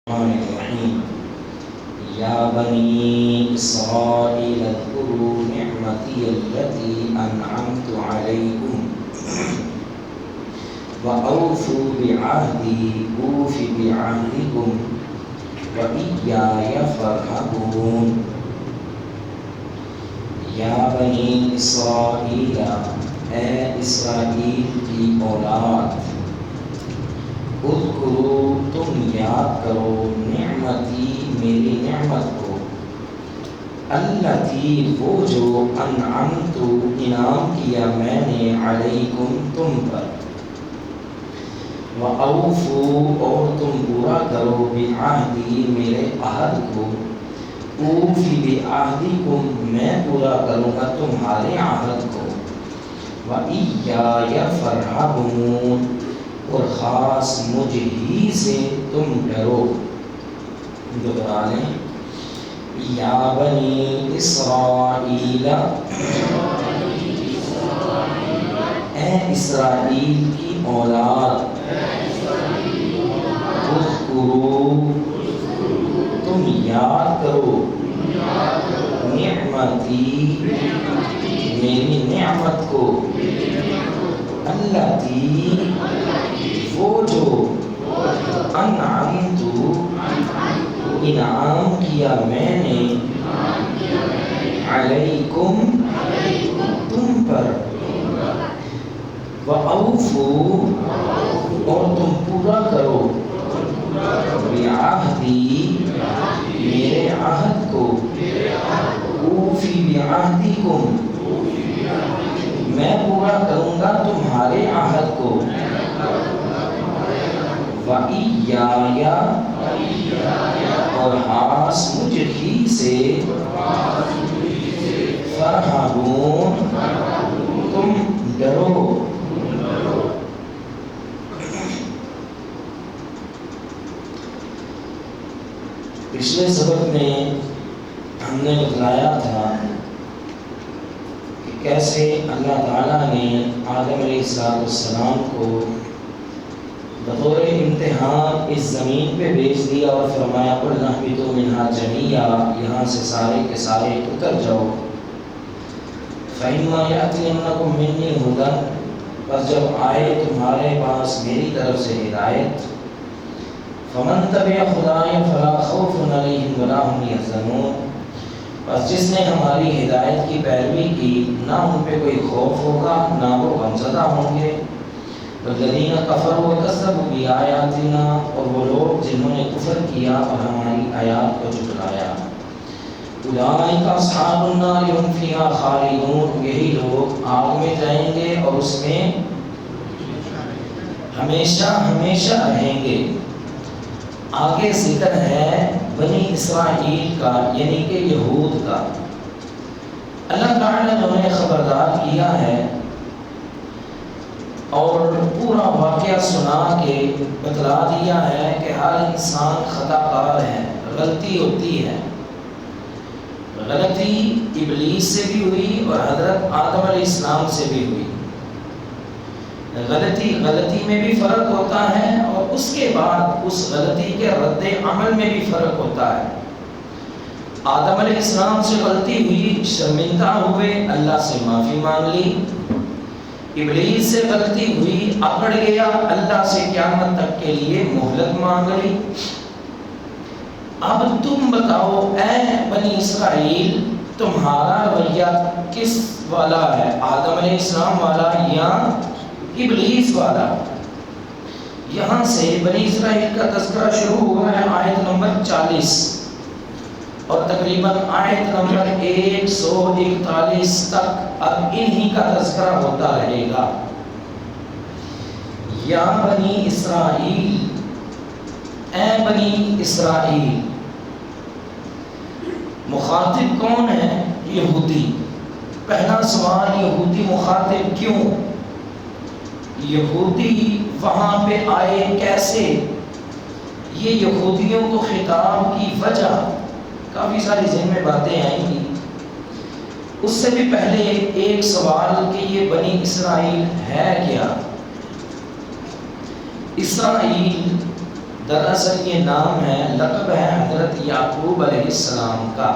الرحمن الرحیم یا بنی اسرائیل اذکروا نعمتی التي انعمت علیکم وأوفوا بعہدی اوف بعہدکم وإیایا فارہبون۔ یا بنی اسرائیل، اے اسرائیل کی اولاد، اذکروا تم یاد کرو نعمتی میری نعمت کو، التی وہ جو انعمت انعام کیا میں نے علیکم تم پر، وَأَوْفُوا اور تم پورا کرو بعہدی میرے عہد کو، اوفی بعہدکم میں پورا کروں گا تمہارے عہد کو، وَإِيَّايَ فَارْهَبُونَ اور خاص مجھ ہی سے تم ڈرو۔ دوبارہ یا بنی اسرائیل، اے اسرائیل کی اولاد، اذکروا تم یاد کرو نعمتی میری نعمت کو، التی وہ جو انعمت انعام کیا میں نے علیکم تم پر، وَأَوْفُوا اور تم پورا کرو بعہدی میرے عہد کو، اوفی بعہدکم میں پورا کروں گا تمہارے عہد کو، وَإِيَّايَ اور خاص مجھ ہی سے فارہبون تم ڈرو۔ پچھلے سبق میں ہم نے بتلایا تھا کہ کیسے اللہ تعالیٰ نے آدم علیہ السلام کو بطور امتحان اس زمین پہ بھیج دیا اور فرمایا قُلْ اهْبِطُوا مِنْهَا جَمِيعًا یہاں سے سارے کے سارے اتر جاؤ، فَإِمَّا يَأْتِيَنَّكُم مِّنِّي هُدًى پس جب آئے تمہارے پاس میری طرف سے ہدایت، فَمَن تَبِعَ هُدَايَ فَلَا خَوْفٌ عَلَيْهِمْ وَلَا هُمْ يَحْزَنُونَ پس جس نے ہماری ہدایت کی پیروی کی نہ ان پہ کوئی خوف ہوگا نہ وہ غمزدہ ہوں گے، والذین کفروا وکذبوا بآیاتنا اور وہ لوگ جنہوں نے کفر کیا اور ہماری آیات کو جھٹلایا، اولئک اصحاب النار هم فیہا خالدون یہی لوگ آگ میں جائیں گے اور اس میں ہمیشہ ہمیشہ رہیں گے۔ آگے ذکر ہے بنی اسرائیل کا یعنی کہ یہود کا۔ اللہ تعالیٰ نے انہیں خبردار کیا ہے اور پورا واقعہ سنا کے بتلا دیا ہے کہ ہر انسان خطا کار ہے، غلطی ہوتی ہے۔ غلطی ابلیس سے بھی ہوئی اور حضرت آدم علیہ السلام سے بھی ہوئی۔ غلطی میں بھی فرق ہوتا ہے اور اس کے بعد اس غلطی کے رد عمل میں بھی فرق ہوتا ہے۔ آدم علیہ السلام سے غلطی ہوئی، شرمندہ ہوئے، اللہ سے معافی مانگ لی۔ ابلیس سے غلطی ہوئی، اکڑ گیا، اللہ سے قیامت تک کے لیے مہلت مانگ لی۔ اب تم بتاؤ اے بنی اسرائیل تمہارا رویہ کس والا ہے، آدم علیہ السلام والا یا ابلیس والا؟ یہاں سے بنی اسرائیل کا تذکرہ شروع ہوا ہے آیت نمبر 40 اور تقریباً آیت نمبر 141 تک اب انہی کا تذکرہ ہوتا رہے گا۔ یا بنی اسرائیل، اے بنی اسرائیل، مخاطب کون ہے؟ یہودی۔ پہلا سوال، یہودی مخاطب کیوں؟ یہودی وہاں پہ آئے کیسے؟ یہ یہودیوں کو خطاب کی وجہ کافی ساری ذہن میں باتیں آئیں گی۔ اس سے بھی پہلے ایک سوال کہ یہ بنی اسرائیل ہے کیا؟ اسرائیل دراصل یہ نام ہے، لقب ہے حضرت یعقوب علیہ السلام کا۔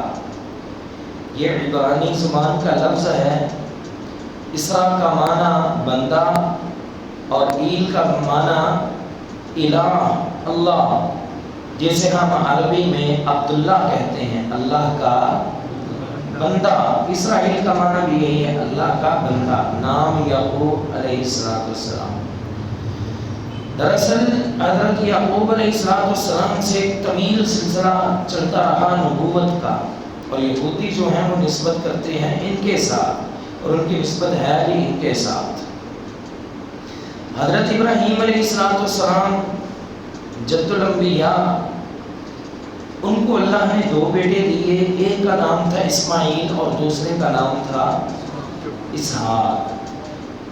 یہ عبرانی زبان کا لفظ ہے۔ اسرا کا معنی بندہ اور ایل کا معنی الہ، اللہ، جیسے ہم عربی میں عبداللہ کہتے ہیں، اللہ کا بندہ۔ اسرائیل کا معنی بھی یہی ہے، اللہ کا بندہ۔ نام یعقوب علیہ السلام۔ دراصل حضرت یعقوب علیہ السلام سے ایک طویل سلسلہ چلتا رہا نبوت کا، اور یہودی جو ہیں وہ نسبت کرتے ہیں ان کے ساتھ، اور ان کی نسبت ہے بھی ان کے ساتھ۔ حضرت ابراہیم علیہ السلام جد الانبیاء، ان کو اللہ نے دو بیٹے دیے، ایک کا نام تھا اسماعیل اور دوسرے کا نام تھا اسحاق۔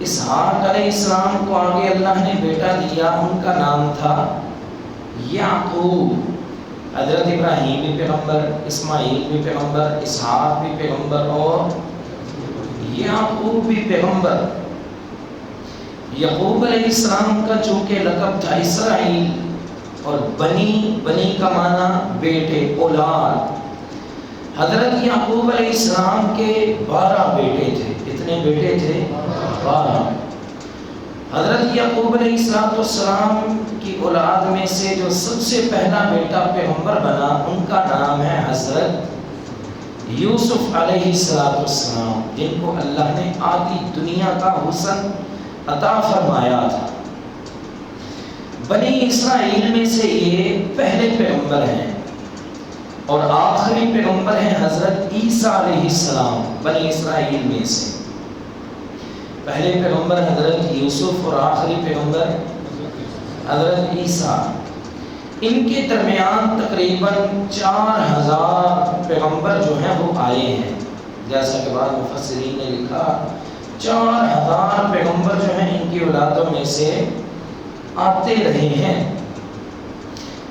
اسحاق علیہ السلام کو آگے اللہ نے بیٹا دیا، ان کا نام تھا یعقوب۔ حضرت ابراہیم بھی پیغمبر، اسماعیل بھی پیغمبر، اسحاق بھی پیغمبر اور یعقوب بھی پیغمبر۔ یعقوب علیہ السلام کا چونکہ لقب تھا اسرائیل، اور بنی کا معنی بیٹے، اولاد۔ حضرت یعقوب علیہ السلام کے 12 بیٹے تھے۔ کتنے بیٹے تھے؟ 12۔ حضرت یعقوب علیہ السلام کی اولاد میں سے جو سب سے پہلا بیٹا پیغمبر بنا، ان کا نام ہے حضرت یوسف علیہ السلام، جن کو اللہ نے آدھی دنیا کا حسن عطا فرمایا تھا۔ بنی اسرائیل میں سے یہ پہلے پیغمبر ہیں، اور آخری پیغمبر ہیں حضرت عیسیٰ علیہ السلام۔ بنی اسرائیل میں سے پہلے پیغمبر حضرت یوسف اور آخری پیغمبر حضرت عیسیٰ۔ ان کے درمیان تقریباً 4000 پیغمبر جو ہیں وہ آئے ہیں، جیسا کہ بعض مفسرین نے لکھا 4000 پیغمبر جو ہیں ان کی اولادوں میں سے آتے رہے ہیں۔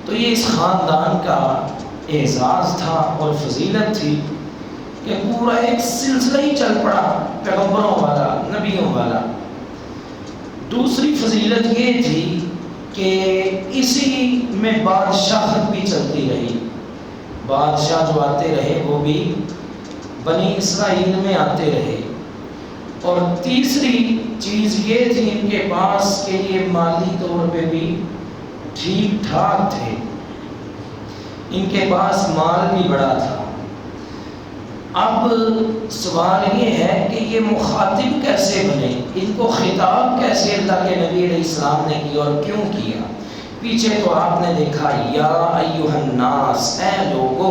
تو یہ اس خاندان کا اعزاز تھا اور فضیلت تھی کہ پورا ایک سلسلہ ہی چل پڑا پیغمبروں والا، نبیوں والا۔ دوسری فضیلت یہ تھی کہ اسی میں بادشاہت بھی چلتی رہی۔ بادشاہ جو آتے رہے وہ بھی بنی اسرائیل میں آتے رہے۔ اور تیسری چیز یہ تھی ان کے پاس کہ یہ مالی طور پہ بھی ٹھیک ٹھاک تھے، ان کے پاس مال بھی بڑا تھا۔ اب سوال یہ ہے کہ یہ مخاطب کیسے بنے، ان کو خطاب کیسے اللہ کے نبی علیہ السلام نے کیا اور کیوں کیا؟ پیچھے تو آپ نے دیکھا یا ایھا الناس، اے لوگو،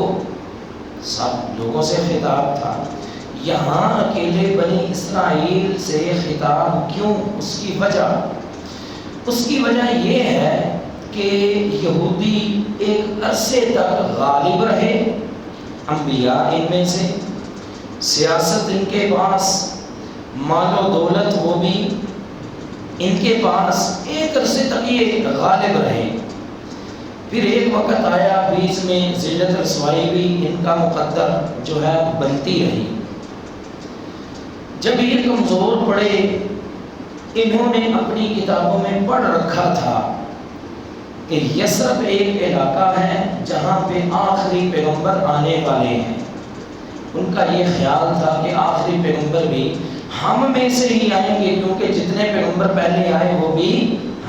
سب لوگوں سے خطاب تھا۔ یہاں اکیلے بنی اسرائیل سے خطاب کیوں؟ اس کی وجہ یہ ہے کہ یہودی ایک عرصے تک غالب رہے، انبیاء ان میں سے، سیاست ان کے پاس، مال و دولت وہ بھی ان کے پاس، ایک عرصے تک یہ غالب رہے۔ پھر ایک وقت آیا بیچ میں ذلت رسوائی بھی ان کا مقدر جو ہے بنتی رہی۔ جب یہ کمزور پڑے، انہوں نے اپنی کتابوں میں پڑھ رکھا تھا کہ یثرب ایک علاقہ ہے جہاں پہ آخری پیغمبر آنے والے ہیں۔ ان کا یہ خیال تھا کہ آخری پیغمبر بھی ہم میں سے ہی آئیں گے، کیونکہ جتنے پیغمبر پہلے آئے وہ بھی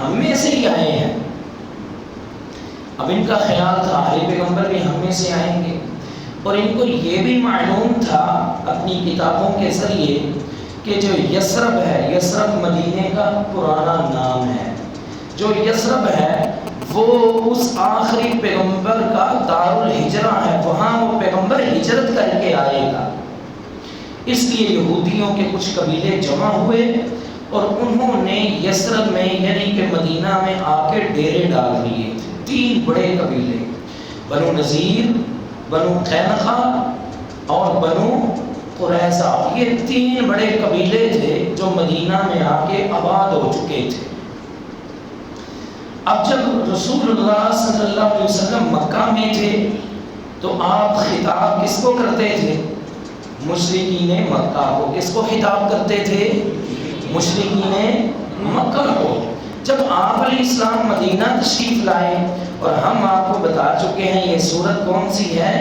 ہم میں سے ہی آئے ہیں۔ اب ان کا خیال تھا آخری پیغمبر بھی ہم میں سے آئیں گے، اور ان کو یہ بھی معلوم تھا اپنی کتابوں کے ذریعے کہ جو یثرب ہے، یثرب مدینے کا پرانا نام ہے، جو یثرب ہے وہ اس آخری پیغمبر کا دار الہجرہ ہے، وہاں وہ پیغمبر ہجرت کر کے آئے گا۔ اس لیے یہودیوں کے کچھ قبیلے جمع ہوئے اور انہوں نے یثرب میں یعنی کہ مدینہ میں آ کے ڈیرے ڈال دیے تھے۔ 3 بڑے قبیلے، بنو نذیر، بنو قینقاع اور بنو قریظہ، یہ 3 بڑے قبیلے تھے جو مدینہ میں آ کے آباد ہو چکے تھے۔ اب جب رسول اللہ صلی اللہ علیہ وسلم مکہ میں تھے تو آپ خطاب کس کو کرتے تھے؟ مشرکین مکہ کو۔ کس کو خطاب کرتے تھے؟ مشرکین مکہ کو۔ جب آپ علیہ السلام مدینہ تشریف لائے، اور ہم آپ کو بتا چکے ہیں یہ سورت کون سی ہے؟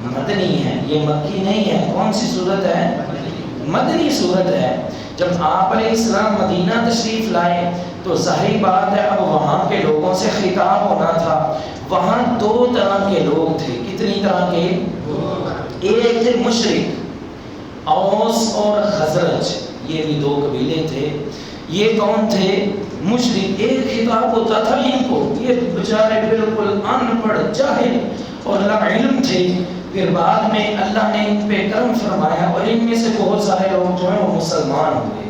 مدنی ہے، یہ مکی نہیں ہے۔ کون سی سورت ہے؟ مدنی سورت ہے۔ جب آپ علیہ السلام مدینہ تشریف لائے تو ظاہری بات ہے اب وہاں کے لوگوں سے خطاب ہونا تھا۔ وہاں دو طرح کے لوگ تھے۔ کتنی طرح کے؟ ایک تھے مشرک، اوس اور خزرج، یہ بھی دو قبیلے تھے۔ یہ کون تھے؟ مشرک۔ ایک خطاب ہوتا تھا ان کو، یہ بیچارے بالکل ان پڑھ جاہل اور لا علم تھے، پھر بعد میں اللہ نے ان پہ کرم فرمایا اور ان میں سے بہت سارے لوگ جو ہیں وہ مسلمان ہوئے۔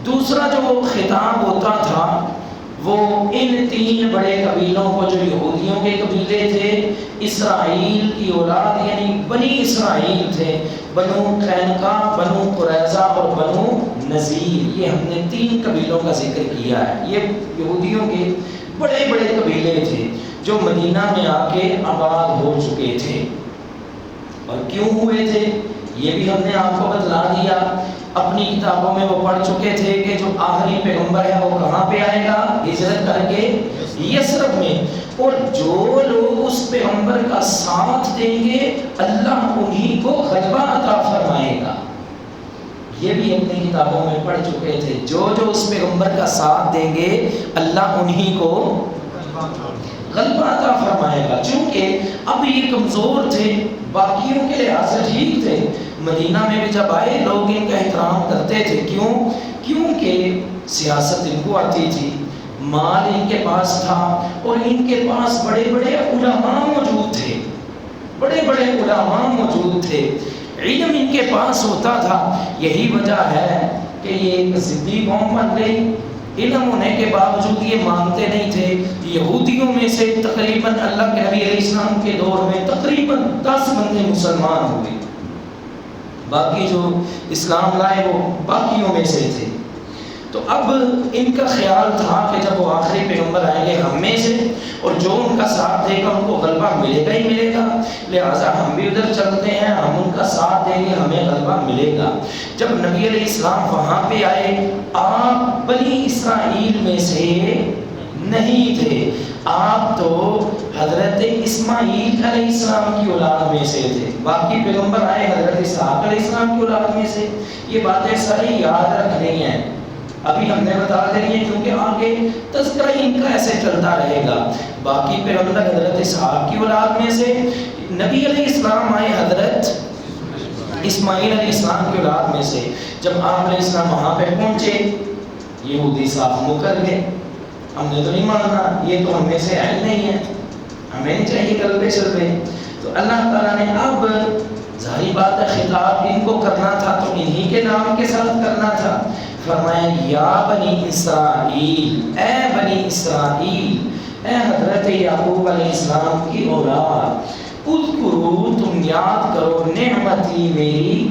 دوسرا جو خطاب ہوتا تھا وہ ان تین بڑے قبیلوں کو، جو یہودیوں کے قبیلے تھے، اسرائیل کی اولاد یعنی بنی اسرائیل تھے، بنو قینقاع، بنو قریظہ اور بنو نذیر، یہ ہم نے تین قبیلوں کا ذکر کیا ہے۔ یہ یہودیوں کے بڑے بڑے قبیلے تھے جو مدینہ میں آ کے آباد ہو چکے تھے۔ اور کیوں ہوئے تھے یہ بھی ہم نے آپ کو بتلا دیا۔ اپنی کتابوں میں وہ پڑھ چکے تھے کہ جو آخری پیغمبر ہے وہ کہاں پہ آئے گا؟ ہجرت کر کے یثرب میں، اور جو لوگ اس پیغمبر کا ساتھ دیں گے اللہ انہی کو غلبہ عطا فرمائے گا۔ یہ بھی اپنی کتابوں میں پڑھ چکے تھے، جو اس پیغمبر کا ساتھ دیں گے اللہ انہی کو غلبہ عطا فرمائے گا۔ چونکہ اب یہ کمزور تھے، باقیوں کے لحاظ سے ٹھیک تھے، مدینہ میں بھی جب آئے لوگ ان کا احترام کرتے تھے۔ کیونکہ سیاست ان کو آتی تھی، مال ان کے پاس تھا، اور ان کے پاس بڑے بڑے علماء موجود تھے، بڑے بڑے علماء موجود تھے، علم ان کے پاس ہوتا تھا۔ یہی وجہ ہے کہ یہ ایک ضدی قوم بن گئی۔ علم ہونے کے باوجود یہ مانتے نہیں تھے۔ یہودیوں میں سے تقریباً اللہ کے نبی علیہ السلام کے دور میں تقریباً 10 بندے مسلمان ہوئے، باقی جو اسلام لائے وہ باقیوں میں سے تھے۔ تو اب ان کا خیال تھا کہ جب وہ آخری پیغمبر آئیں گے ہم میں سے، اور جو ان کا ساتھ دے گا ان کو غلبہ ملے گا ہی ملے گا، لہٰذا ہم بھی ادھر چلتے ہیں، ہم ان کا ساتھ دیں گے ہمیں غلبہ ملے گا۔ جب نبی علیہ السلام وہاں پہ آئے، آپ بنی اسرائیل میں سے نہیں تھے، آپ تو حضرت اسماعیل علیہ السلام کی اولاد میں سے تھے۔ باقی پیغمبر آئے حضرت اسحاق علیہ السلام کی اولاد میں سے۔ یہ باتیں ساری یاد رکھنی ہیں، ابھی ہم نے بتا دینی ہے کیونکہ آگے تذکرہ ان کا ایسے چلتا رہے گا۔ باقی پیغمبر حضرت اسحاق کی اولاد میں سے، نبی علیہ السلام آئے حضرت اسماعیل علیہ السلام کی اولاد میں سے۔ جب آپ علیہ السلام وہاں پہ پہنچے، یہودی صاف مکر گئے، ہم نے تو نہیں ماننا، یہ تو ہم میں سے ہے نہیں ہے، ہمیں نہیں چاہیے قلبے شربے۔ تو اللہ تعالیٰ نے اب ظاہری بات ہے خطاب ان کو کرنا تھا تو انہی کے نام کے ساتھ کرنا تھا۔ فرمایا یا بنی اسرائیل، اے بنی اسرائیل، اے حضرت یعقوب علیہ السلام کی اولاد، اذکروا، تم یاد کرو، نعمتی، میری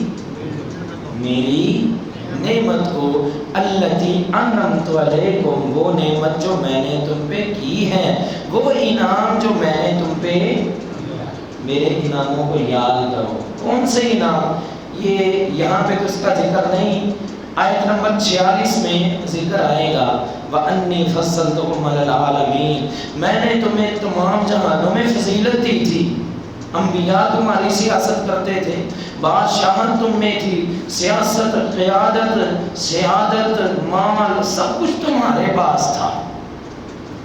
نعمت کو، التی انعمت علیکم، وہ نعمت جو میں نے تم پہ کی ہے، وہ انعام جو میں نے تم پہ، میرے انعاموں کو یاد کرو۔ کون سے انعام؟ یہ یہاں پہ تو اس کا ذکر نہیں، آیت نمبر 46 میں ذکر آئے گا، وَأَنِّي فَضَّلْتُكُمْ عَلَى الْعَالَمِينَ، میں نے تمہیں تمام جہانوں میں فضیلت دی تھی۔ انبیاء تمہاری سیاست کرتے تھے، بادشاہت تم میں تھی، سیاست، قیادت، سیادت، مال، سب کچھ تمہارے پاس تھا۔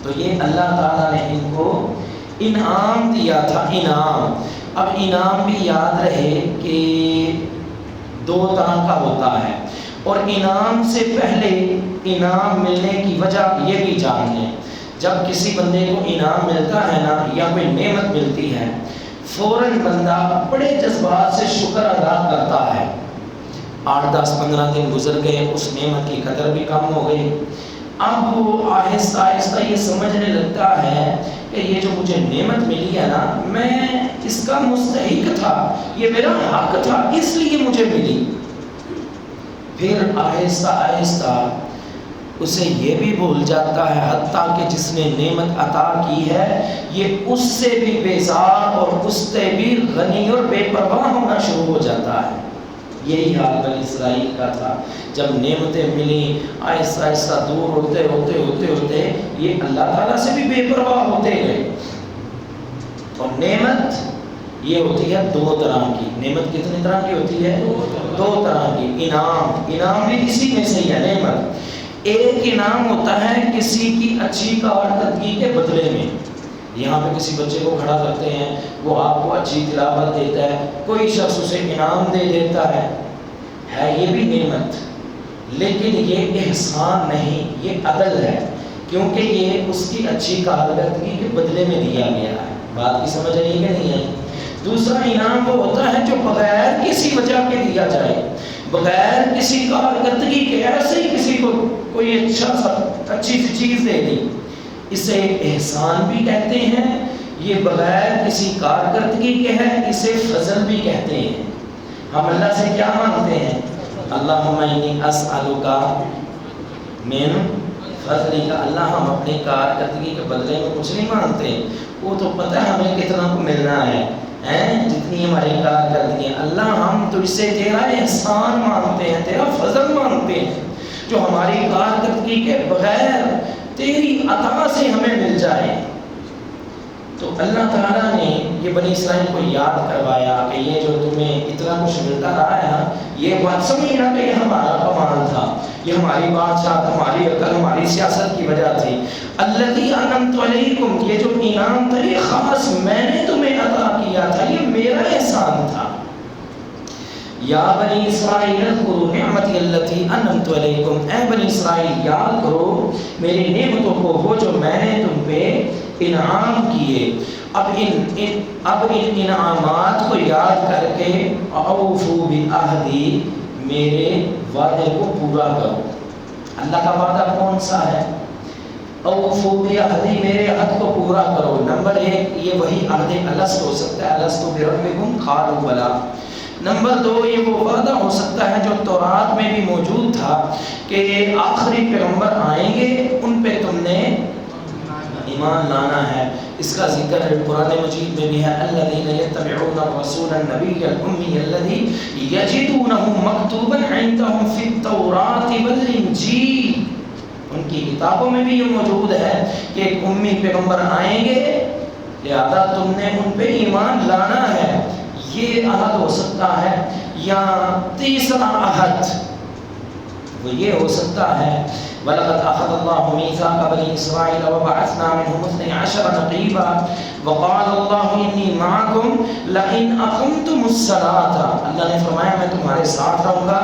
تو یہ اللہ تعالیٰ نے ان کو انعام دیا تھا، انعام۔ اب انعام بھی یاد رہے کہ 2 طرح کا ہوتا ہے، اور انعام سے پہلے انعام ملنے کی وجہ یہ بھی جان لیں۔ جب کسی بندے کو انعام ملتا ہے نا، یا کوئی نعمت ملتی ہے، فوراً بندہ بڑے جذبات سے شکر ادا کرتا ہے۔ 8 10 15 دن گزر گئے، اس نعمت کی قدر بھی کم ہو گئی۔ اب وہ آہستہ آہستہ یہ سمجھنے لگتا ہے کہ یہ جو مجھے نعمت ملی ہے نا، میں اس کا مستحق تھا، یہ میرا حق تھا، اس لیے مجھے ملی۔ پھر آہستہ آہستہ اسے یہ بھی بھول جاتا ہے، حتیٰ کہ جس نے نعمت عطا کی ہے یہ اس سے بھی بیزار اور اس سے بھی غنی اور بے پرواہ ہونا شروع ہو جاتا ہے۔ یہی حال بنی اسرائیل کا تھا. جب نعمتیں ملیں آہستہ آہستہ دور ہوتے ہوتے ہوتے ہوتے یہ اللہ تعالیٰ سے بھی بے پرواہ ہوتے گئے. اور نعمت یہ ہوتی ہے دو طرح کی. نعمت کتنی طرح کی ہوتی ہے؟ دو طرح کی. انعام بھی اسی میں سے ہی ہے نعمت. ایک انعام ہوتا ہے کسی کی اچھی کارکردگی کے بدلے میں. یہاں پہ کسی بچے کو کھڑا کرتے ہیں، وہ آپ کو اچھی تلاوت دیتا ہے، کوئی شخص اسے انعام دے دیتا ہے یہ بھی نعمت. لیکن یہ احسان نہیں، یہ عدل ہے، کیونکہ یہ اس کی اچھی کارکردگی کے بدلے میں دیا گیا ہے. بات کی سمجھ آئی کہ نہیں آئی؟ دوسرا انعام وہ ہوتا ہے جو بغیر کسی وجہ کے دیا جائے، بغیر کسی کارکردگی کے ایسے ہی کسی کو کوئی اچھی سی چیز دے دی. اسے احسان بھی کہتے ہیں، یہ بغیر کسی کارکردگی کے ہے، اسے فضل بھی کہتے ہیں. ہم اللہ سے کیا مانگتے ہیں؟ اللہم انی اسألک من فضلک. اللہ ہم اپنی کارکردگی کے بدلے میں کچھ نہیں مانگتے، وہ تو پتہ ہے ہمیں کتنا کو ملنا ہے جتنی ہماری کارکردگی ہے. اللہ ہم تو اس سے تیرا احسان مانگتے ہیں، تیرا فضل مانگتے ہیں، جو ہماری کارکردگی کے بغیر تیری عطا سے ہمیں مل جائے. تو اللہ تعالیٰ نے یہ بنی اسرائیل کو یاد کروایا کہ یہ جو تمہیں اتنا کچھ ملتا رہا ہے نا، یہ بات سمجھنا کہ یہ ہمارا کمال تھا، یہ ہماری بادشاہ، ہماری عقل، ہماری سیاست کی وجہ تھی. الذی انعمت علیکم، یہ جو انعام تھا یہ خاص میں نے تمہیں عطا کیا تھا، یہ میرا احسان تھا. یا بنی اسرائیل اذکروا نعمتی التی انعمت علیکم، اے بنی اسرائیل یاد کرو میری نعمتوں کو، وہ جو میں نے تم پہ انعام کیے. اب ان انعامات کو یاد کر کے اوفوا بعہدی، میرے وعدے کو پورا کرو. اللہ کا وعدہ کون سا ہے؟ اوفوا بعہدی، میرے عہد کو پورا کرو. نمبر ایک یہ وہی عہد الست ہو سکتا ہے، الست بربکم قالوا بلی. نمبر دو یہ وہ وعدہ ہو سکتا ہے جو تورات میں بھی موجود تھا کہ آخری پیغمبر آئیں گے، ان پہ تم نے ایمان لانا ہے. اس کا ذکر قرآن مجید میں بھی ہے. الذین یتبعون الرسول النبی الامی الذی یجدونہ مکتوبا عندہم فی التوراۃ والانجیل. ان کی کتابوں میں بھی یہ موجود ہے کہ ایک امی پیغمبر آئیں گے، لہذا تم نے ان پہ ایمان لانا ہے. یہ عہد ہو سکتا ہے. یا تیسرا عہد وہ یہ ہو سکتا ہے وَلَقَدْ أَخَذَ اللَّهُ مِيثَاقَ بَنِي إِسْرَائِيلَ وَبَعَثْنَا مِنْهُمُ اثْنَيْ عَشَرَ نَقِيبًا وَقَالَ اللَّهُ إِنِّي مَعَكُمْ لَئِنْ أَقَمْتُمُ الصَّلَاةَ. اللہ نے فرمایا میں تمہارے ساتھ رہوں گا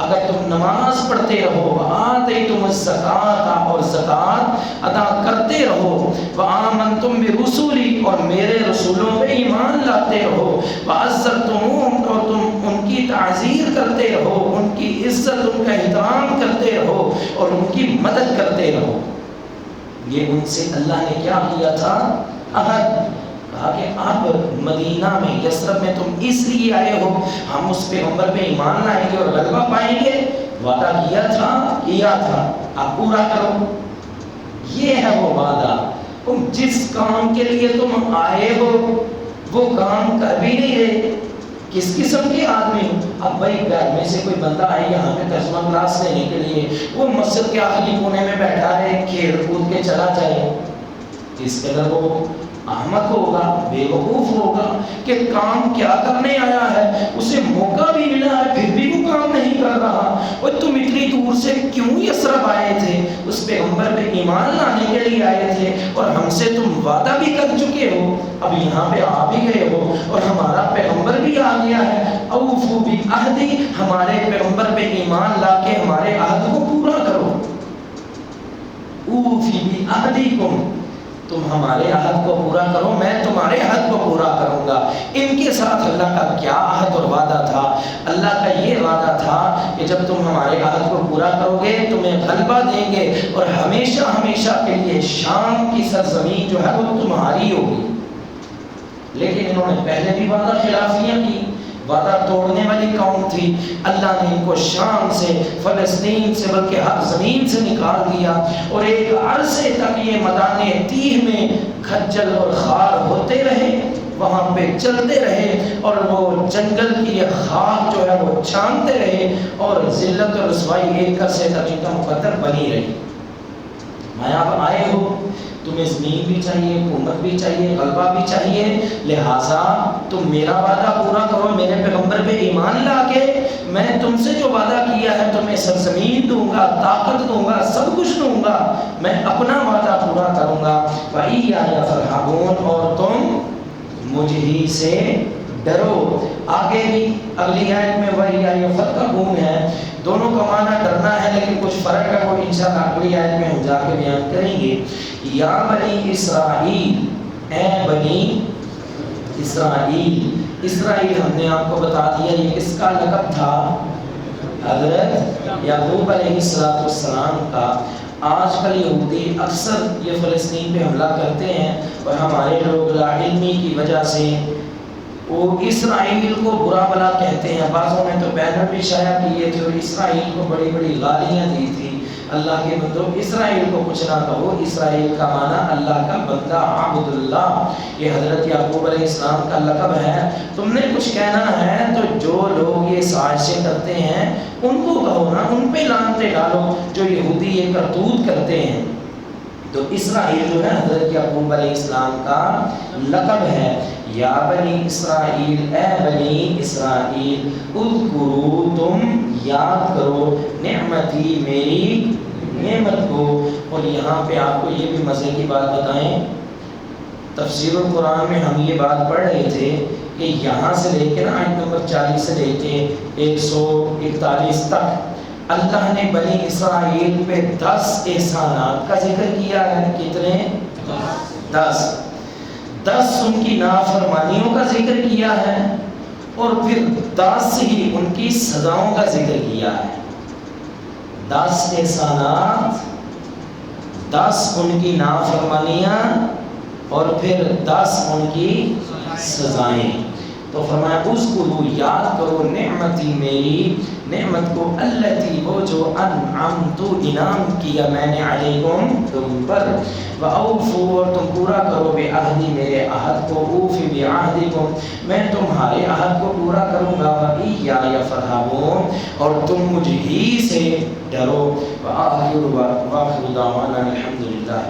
اگر تم نماز پڑھتے رہو. وَآتَيْتُمُ الزَّكَاةَ، اور زکوٰۃ ادا کرتے رہو. وَآمَنْتُمْ بِرُسُلِي، اور میرے رسولوں پہ ایمان لاتے رہو. وَعَزَّرْتُمُوهُمْ، اور تم ان کی تعزیر کرتے رہو، ان کی عزت، ان کا احترام کرتے رہو اور ان کی مدد کرتے رہو. یہ ان سے اللہ نے کیا کیا تھا؟ عہد. کہا کہ اب مدینہ میں، یثرب میں تم اس لیے آئے ہو، ہم اس پیغمبر پہ ایمان لائیں گے اور غلبہ پائیں گے. وعدہ کیا تھا، اب پورا کرو. یہ ہے وہ وعدہ. تم جس کام کے لیے تم آئے ہو وہ کام کر بھی نہیں رہے. کس قسم کے آدمی؟ اب بھائی گھر میں سے کوئی بندہ آئے یہاں پہ ترجمہ کلاس لینے کے لیے، وہ مسجد کے آخری کونے میں بیٹھا ہے، کھیل کود کے چلا جائے، اس قدر وہ احمق ہوگا، بے وقوف ہوگا کہ کام کیا کرنے آیا ہے. اسے موقع بھی ملا ہے پھر بھی وہ کام نہیں کر رہا. اور تم اتنی دور سے کیوں یثرب آئے تھے؟ اس پیغمبر پہ ایمان لانے کے لیے آئے تھے اور ہم سے تم وعدہ بھی کر چکے ہو، اب یہاں پہ آ بھی گئے ہو اور ہمارا پیغمبر بھی آ گیا ہے. اوفوا بعہدی، ہمارے پیغمبر پہ ایمان لا کے ہمارے عہد کو پورا کرو. اوفی بعہدکم، تم ہمارے عہد کو پورا کرو، میں تمہارے عہد کو پورا کروں گا. ان کے ساتھ اللہ کا کیا عہد اور وعدہ تھا؟ اللہ کا یہ وعدہ تھا کہ جب تم ہمارے عہد کو پورا کرو گے تمہیں غلبہ دیں گے اور ہمیشہ ہمیشہ کے لیے شام کی سرزمین جو ہے وہ تمہاری ہوگی. لیکن انہوں نے پہلے بھی وعدہ خلافیاں کی، وعدہ توڑنے والی قوم تھی. اللہ نے ان کو شام سے، فلسطین سے، بلکہ ہر زمین سے نکال دیا اور ایک عرصے تک یہ میدان تیہ میں کھجل اور خوار ہوتے رہے. وہاں پہ چلتے رہے اور وہ جنگل کی یہ خاک جو ہے وہ چھانتے رہے اور ذلت اور رسوائی ایک عرصے تک ان کا مقدر بنی رہی۔ میں آپ آئے ہو، تمہیں زمین بھی چاہیے، حکومت بھی چاہیے، غلبہ بھی چاہیے، لہٰذا تم میرا وعدہ پورا کرو، میرے پیغمبر پہ ایمان لا کے میں تم سے جو وعدہ کیا ہے تمہیں سرزمین دوں گا، طاقت دوں گا، سب کچھ دوں گا، میں اپنا وعدہ پورا کروں گا۔ وَإِيَّايَ فَارْهَبُونَ، اور تم مجھ ہی سے ڈرو۔ آگے بھی اگلی آیت میں وَإِيَّايَ فَاتَّقُونَ ہے، دونوں کا معنی ڈرنا ہے لیکن کچھ فرق ہے، وہ انشاءاللہ اگلی آیت میں ہم جا کے بیان کریں گے۔ یا بنی اسرائیل، اے بنی اسرائیل، اسرائیل ہم نے آپ کو بتا دیا یہ کس کا لقب تھا؟ حضرت یعقوب علیہ السلام کا۔ آج کل یہودی اکثر یہ فلسطین پہ حملہ کرتے ہیں اور ہمارے لوگ لا علمی کی وجہ سے وہ اسرائیل کو برا بلا کہتے ہیں، بعضوں نے تو بینر بھی شائع کیے تھے اور اسرائیل کو بڑی بڑی گالیاں دی تھی۔ اللہ کے بندو، اسرائیل کو کچھ نہ کہو، اسرائیل کا معنی اللہ کا بندہ، عبد اللہ، یہ حضرت یعقوب علیہ السلام کا لقب ہے۔ تم نے کچھ کہنا ہے تو جو لوگ یہ سازشیں کرتے ہیں ان کو کہو نا، ان پہ لعنتیں ڈالو جو یہودی یہ کرتوت کرتے ہیں۔ تو اسرائیل جو ہے حضرت یعقوب علیہ السلام کا لقب ہے۔ یا بنی اسرائیل، اے بنی اسرائیل، اذکروا، تم یاد کرو، نعمتی، میری نعمت کو۔ اور یہاں پہ آپ کو یہ بھی مزے کی بات بتائیں، تفسیر القرآن میں ہم یہ بات پڑھ رہے تھے کہ یہاں سے لے کے نا آیت نمبر 40 سے لے کے 141 تک اللہ نے بنی اسرائیل پہ 10 احسانات کا ذکر کیا ہے۔ کتنے؟ 10 ان کی نافرمانیوں کا ذکر کیا ہے اور پھر 10 ہی ان کی سزاؤں کا ذکر کیا ہے۔ 10 احسانات، 10 ان کی نافرمانیاں اور پھر 10 ان کی سزائیں۔ تو فرمایا اذکروا، یاد کرو، نعمتی، میری نعمت کو، التی، وہ جو انعمت، انعام کیا میں نے، علیکم، تم پر، واوفوا، اور تم پورا کرو، بعہدی، میرے عہد کو، اوفی بعہدکم، میں تمہارے عہد کو پورا کروں گا، وإیایا فارہبون، اور تم مجھ ہی سے ڈرو۔ وآخر دعوانا الحمدللہ۔